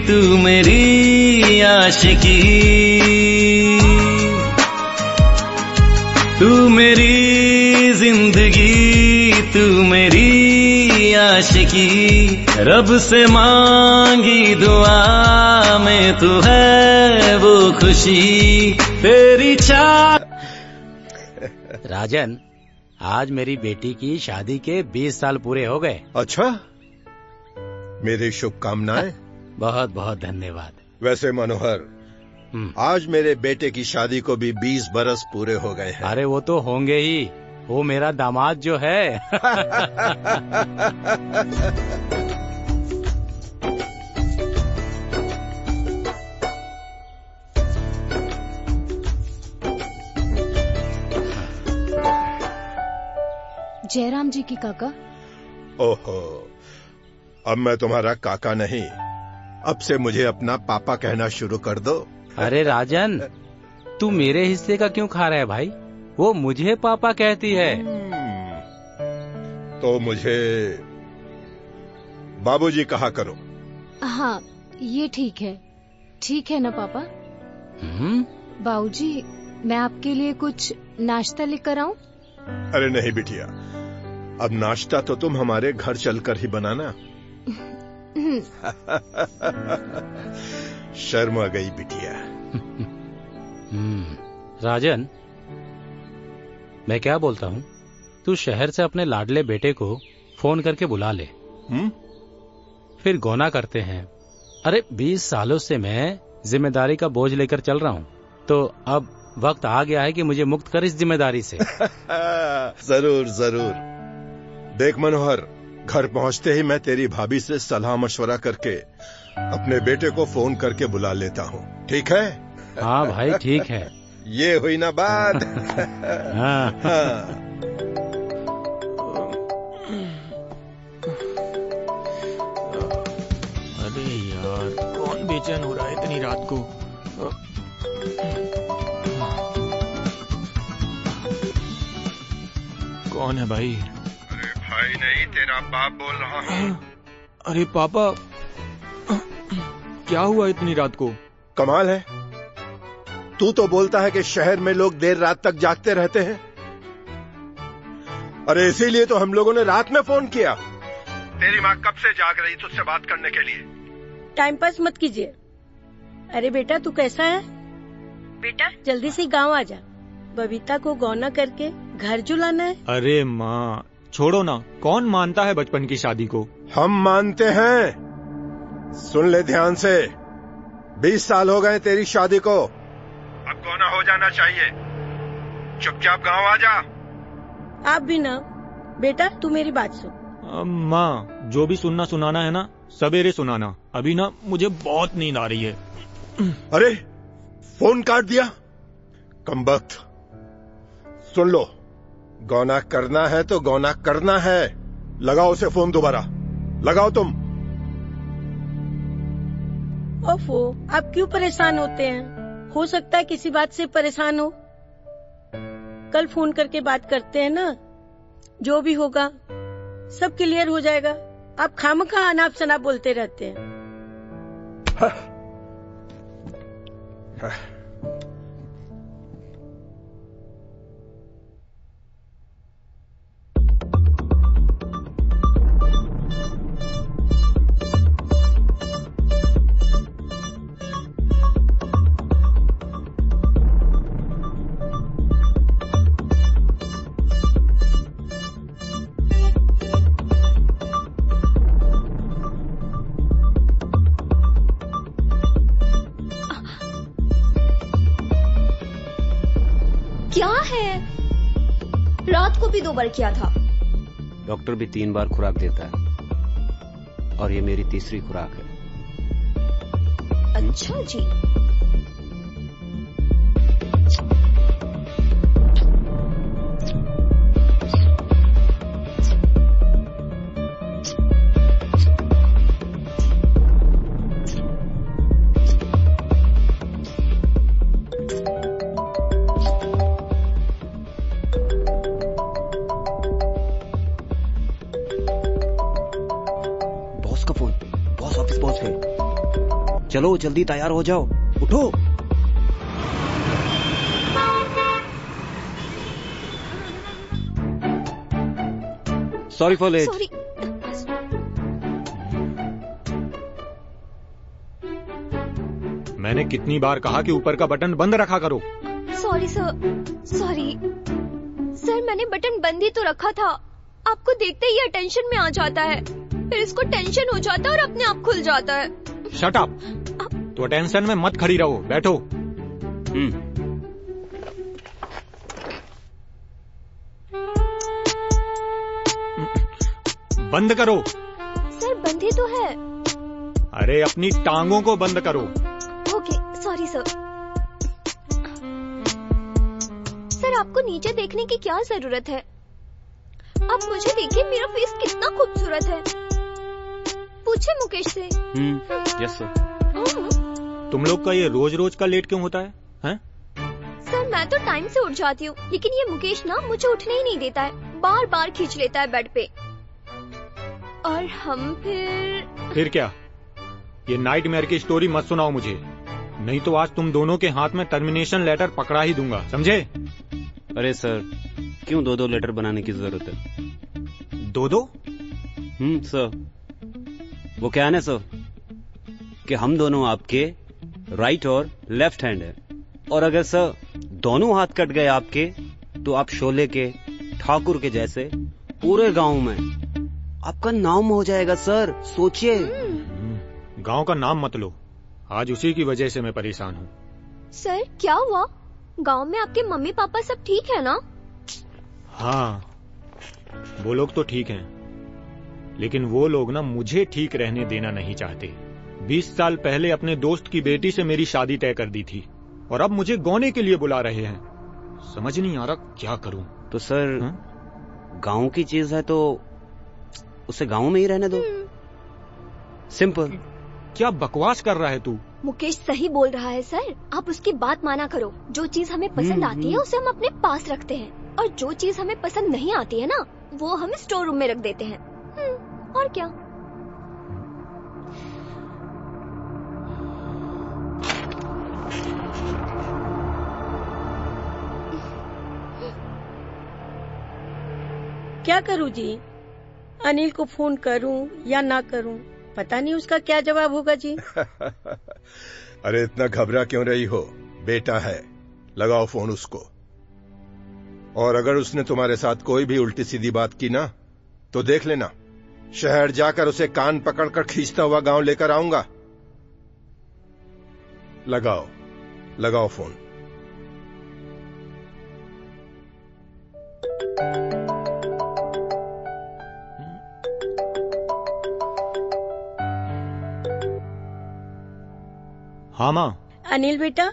तू मेरी आशिकी, तू मेरी जिंदगी, तू मेरी आशिकी। रब से मांगी दुआ में तू है वो खुशी, तेरी चाह। राजन, आज मेरी बेटी की शादी के 20 साल पूरे हो गए। अच्छा, मेरी शुभकामनाएं। बहुत बहुत धन्यवाद। वैसे मनोहर, आज मेरे बेटे की शादी को भी 20 बरस पूरे हो गए हैं। अरे वो तो होंगे ही, वो मेरा दामाद जो है। जयराम जी की काका। ओहो, अब मैं तुम्हारा काका नहीं, अब से मुझे अपना पापा कहना शुरू कर दो। अरे राजन, तू मेरे हिस्से का क्यों खा रहा है भाई? वो मुझे पापा कहती है। तो मुझे बाबूजी कहा करो। हाँ, ये ठीक है ना पापा? बाबूजी, मैं आपके लिए कुछ नाश्ता लेकर आऊं? अरे नहीं बिटिया, अब नाश्ता तो तुम हमारे घर चलकर ही बनाना। शर्म आ गई बिटिया। राजन, मैं क्या बोलता हूँ, तू शहर से अपने लाडले बेटे को फोन करके बुला ले। फिर गौना करते हैं। अरे 20 सालों से मैं जिम्मेदारी का बोझ लेकर चल रहा हूँ, तो अब वक्त आ गया है कि मुझे मुक्त कर इस जिम्मेदारी से। जरूर जरूर। देख मनोहर, घर पहुंचते ही मैं तेरी भाभी से सलाह मशवरा करके अपने बेटे को फोन करके बुला लेता हूँ, ठीक है? हाँ भाई, ठीक है। ये हुई ना बात। हाँ। अरे यार, कौन बेचैन हो रहा है इतनी रात को? कौन है भाई? अरे भाई नहीं, तेरा बाप बोल रहा हूँ। अरे पापा, क्या हुआ इतनी रात को? कमाल है, तू तो बोलता है कि शहर में लोग देर रात तक जागते रहते हैं। अरे इसीलिए तो हम लोगों ने रात में फोन किया। तेरी माँ कब से जाग रही तुझसे बात करने के लिए। टाइम पास मत कीजिए। अरे बेटा, तू कैसा है? बेटा जल्दी से गांव आ जा, बबीता को गौना करके घर जुलाना है। अरे माँ छोड़ो ना, कौन मानता है बचपन की शादी को? हम मानते हैं। सुन ले ध्यान से, 20 साल हो गए तेरी शादी को, अब गौना हो जाना चाहिए। चुपचाप गांव आ जा। आप भी ना। बेटा तू मेरी बात सुन। माँ, जो भी सुनना सुनाना है ना, सवेरे सुनाना। अभी ना मुझे बहुत नींद आ रही है। अरे फोन काट दिया, कमबख्त। सुन लो, गौना करना है तो गौना करना है। लगाओ उसे फोन दोबारा, लगाओ तुम। ओफो, आप क्यों परेशान होते हैं? हो सकता है किसी बात से परेशान हो। कल फोन करके बात करते हैं ना, जो भी होगा सब क्लियर हो जाएगा। आप खामखा अनाप शनाप बोलते रहते हैं। क्या है? रात को भी 2 बार किया था। डॉक्टर भी 3 बार खुराक देता है और ये मेरी तीसरी खुराक है। अच्छा जी। बॉस का फोन, बॉस ऑफिस पहुंच गए। चलो जल्दी तैयार हो जाओ, उठो। Sorry for late. सॉरी। मैंने कितनी बार कहा कि ऊपर का बटन बंद रखा करो। सॉरी सर, सॉरी सर, मैंने बटन बंद ही तो रखा था। आपको देखते ही ये टेंशन में आ जाता है, फिर इसको टेंशन हो जाता है और अपने आप खुल जाता है। Shut up. तो टेंशन में मत खड़ी रहो, बैठो। बंद करो। सर बंद ही तो है। अरे अपनी टांगों को बंद करो। Okay, sorry sir. सर आपको नीचे देखने की क्या जरूरत है? आप मुझे देखिए, मेरा फेस कितना खूबसूरत है। पूछे मुकेश से। Yes sir. तुम लोग का ये रोज रोज का लेट क्यों होता है, हैं? सर मैं तो टाइम से उठ जाती हूँ, लेकिन ये मुकेश ना मुझे उठने ही नहीं देता है, बार बार खींच लेता है बेड पे। और हम फिर क्या? ये नाइटमेयर की स्टोरी मत सुनाओ मुझे, नहीं तो आज तुम दोनों के हाथ में टर्मिनेशन लेटर पकड़ा ही दूंगा, समझे? अरे सर, क्यों 2-2 लेटर बनाने की जरूरत है? 2-2? सर वो क्या है ना सर, कि हम दोनों आपके राइट और लेफ्ट हैंड है, और अगर सर दोनों हाथ कट गए आपके, तो आप शोले के ठाकुर के जैसे पूरे गांव में आपका नाम हो जाएगा सर, सोचिए। गांव का नाम मत लो, आज उसी की वजह से मैं परेशान हूँ। सर क्या हुआ? गांव में आपके मम्मी पापा सब ठीक है ना? हाँ, वो लोग तो ठीक हैं, लेकिन वो लोग ना मुझे ठीक रहने देना नहीं चाहते। 20 साल पहले अपने दोस्त की बेटी से मेरी शादी तय कर दी थी, और अब मुझे गौने के लिए बुला रहे हैं। समझ नहीं आ रहा क्या करूं। तो सर गांव की चीज है तो उसे गांव में ही रहने दो, सिंपल। क्या बकवास कर रहा है तू? मुकेश सही बोल रहा है सर, आप उसकी बात माना करो। जो चीज हमें पसंद आती है उसे हम अपने पास रखते हैं, और जो चीज हमें पसंद नहीं आती है ना, वो हम स्टोर रूम में रख देते हैं। और क्या? क्या करूं जी? अनिल को फोन करूं या ना करूं, पता नहीं उसका क्या जवाब होगा जी। अरे इतना घबरा क्यों रही हो? बेटा है, लगाओ फोन उसको। और अगर उसने तुम्हारे साथ कोई भी उल्टी सीधी बात की ना, तो देख लेना, शहर जाकर उसे कान पकड़कर खींचता हुआ गांव लेकर आऊंगा। लगाओ, लगाओ फोन। हाँ माँ। अनिल बेटा।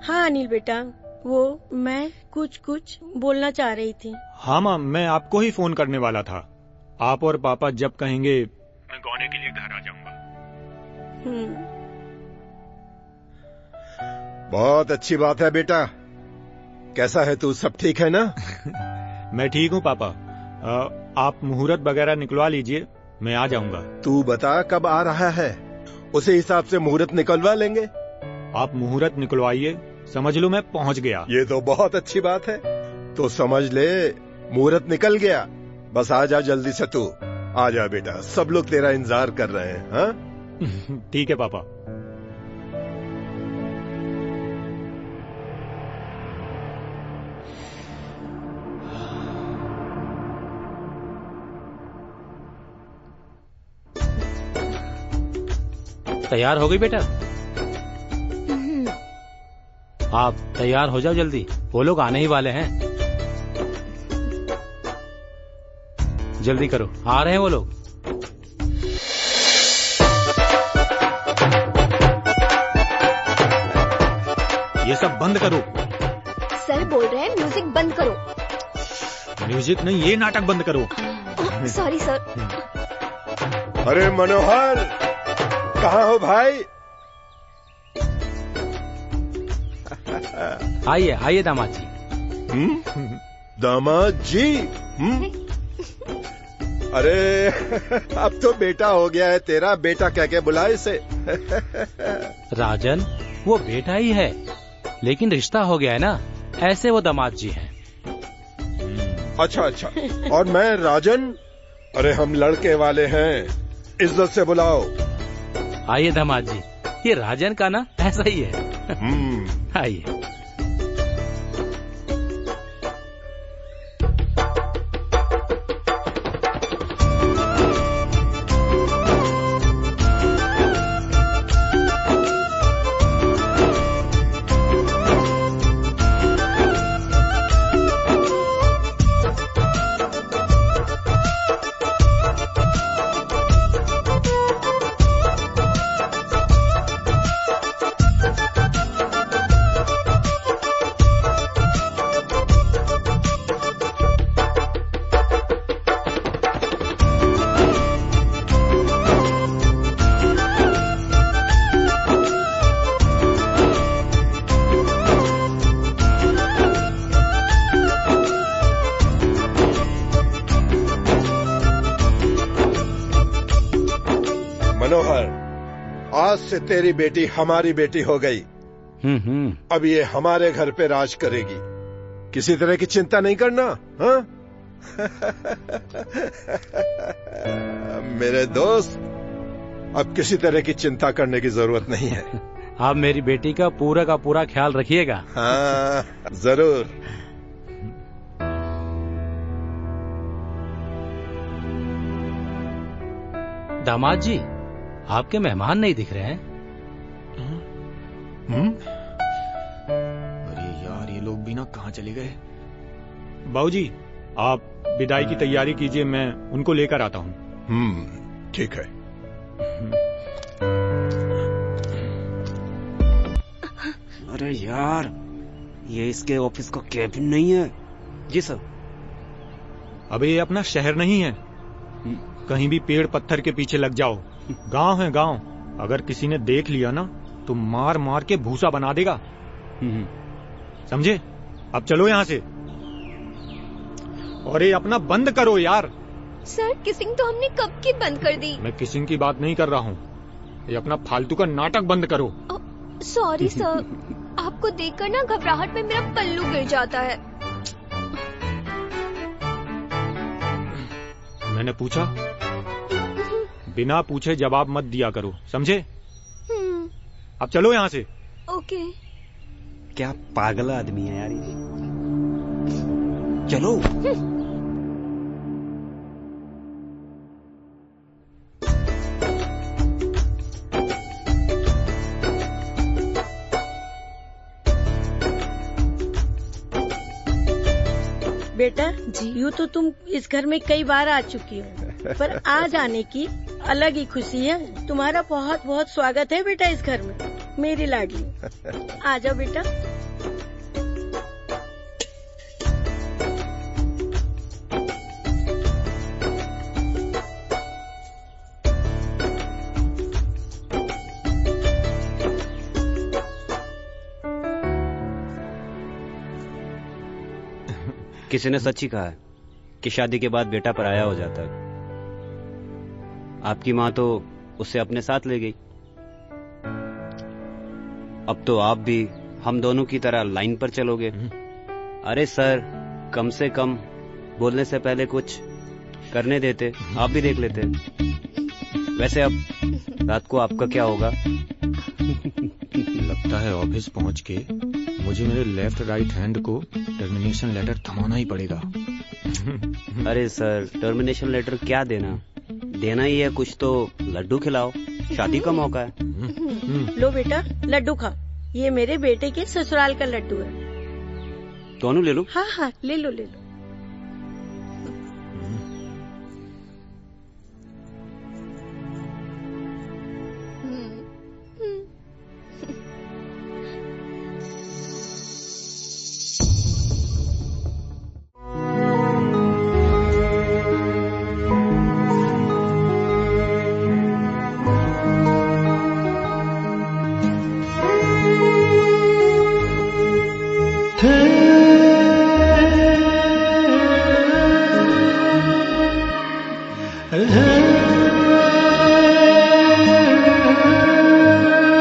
हाँ अनिल बेटा, वो मैं कुछ बोलना चाह रही थी। हाँ माँ, मैं आपको ही फोन करने वाला था। आप और पापा जब कहेंगे मैं गौने के लिए घर आ जाऊंगा। बहुत अच्छी बात है बेटा। कैसा है तू, सब ठीक है ना? मैं ठीक हूँ पापा। आप मुहूर्त वगैरह निकलवा लीजिए, मैं आ जाऊंगा। तू बता कब आ रहा है, उसी हिसाब से मुहूर्त निकलवा लेंगे। आप मुहूर्त निकलवाइए, समझ लो मैं पहुंच गया। ये तो बहुत अच्छी बात है। तो समझ ले मुहूर्त निकल गया। बस आ जा जल्दी से, तू आ जा बेटा, सब लोग तेरा इंतजार कर रहे हैं। हाँ ठीक है पापा। तैयार हो गई बेटा? आप तैयार हो जाओ जल्दी, वो लोग आने ही वाले हैं। जल्दी करो, आ रहे हैं वो लोग। ये सब बंद करो। सर बोल रहे हैं म्यूजिक बंद करो। म्यूजिक नहीं, ये नाटक बंद करो। Sorry sir. अरे मनोहर, कहाँ हो भाई? आइए आइए दामाद जी। दामाद जी? अरे अब तो बेटा हो गया है तेरा, बेटा कह के बुला इसे। राजन, वो बेटा ही है, लेकिन रिश्ता हो गया है ना, ऐसे वो दामाद जी हैं। अच्छा अच्छा, और मैं राजन। अरे हम लड़के वाले हैं, इज्जत से बुलाओ। आइए दामाद जी, ये राजन का ना ऐसा ही है। आइए। मनोहर, आज से तेरी बेटी हमारी बेटी हो गई। अब ये हमारे घर पे राज करेगी, किसी तरह की चिंता नहीं करना। हाँ? मेरे दोस्त, अब किसी तरह की चिंता करने की जरूरत नहीं है। आप मेरी बेटी का पूरा ख्याल रखिएगा। हाँ जरूर। दामाद जी, आपके मेहमान नहीं दिख रहे हैं। अरे यार, ये लोग भी ना कहाँ चले गए। बाबूजी, आप विदाई की तैयारी कीजिए, मैं उनको लेकर आता हूँ। ठीक है। अरे यार, ये इसके ऑफिस का कैबिन नहीं है। जी सर। अबे ये अपना शहर नहीं है, कहीं भी पेड़ पत्थर के पीछे लग जाओ। गांव है गांव, अगर किसी ने देख लिया ना तो मार मार के भूसा बना देगा। समझे? अब चलो यहाँ से। और ये अपना बंद करो यार। सर, किसिंग तो हमने कब की बंद कर दी। मैं किसिंग की बात नहीं कर रहा हूँ, ये अपना फालतू का नाटक बंद करो। सॉरी सर, आपको देखकर ना घबराहट में मेरा पल्लू गिर जाता है। मैंने पूछा, बिना पूछे जवाब मत दिया करो, समझे? अब चलो यहाँ से। ओके। क्या पागल आदमी है यार ये। चलो। बेटा जी, यूँ तो तुम इस घर में कई बार आ चुकी हो, पर आज आने की अलग ही खुशी है। तुम्हारा बहुत बहुत स्वागत है बेटा इस घर में, मेरी लाडली। आ जाओ बेटा। किसी ने सच ही कहा है कि शादी के बाद बेटा पराया हो जाता है। आपकी माँ तो उसे अपने साथ ले गई। अब तो आप भी हम दोनों की तरह लाइन पर चलोगे। अरे सर, कम से कम बोलने से पहले कुछ करने देते, आप भी देख लेते। वैसे अब रात को आपका क्या होगा? लगता है ऑफिस पहुंच के मुझे मेरे लेफ्ट राइट हैंड को टर्मिनेशन लेटर थमाना ही पड़ेगा। अरे सर, टर्मिनेशन लेटर क्या देना, देना ही है कुछ तो लड्डू खिलाओ, शादी का मौका है। लो बेटा, लड्डू खा। ये मेरे बेटे के ससुराल का लड्डू है। दोनों ले लो। हाँ हाँ, ले लो ले लो। है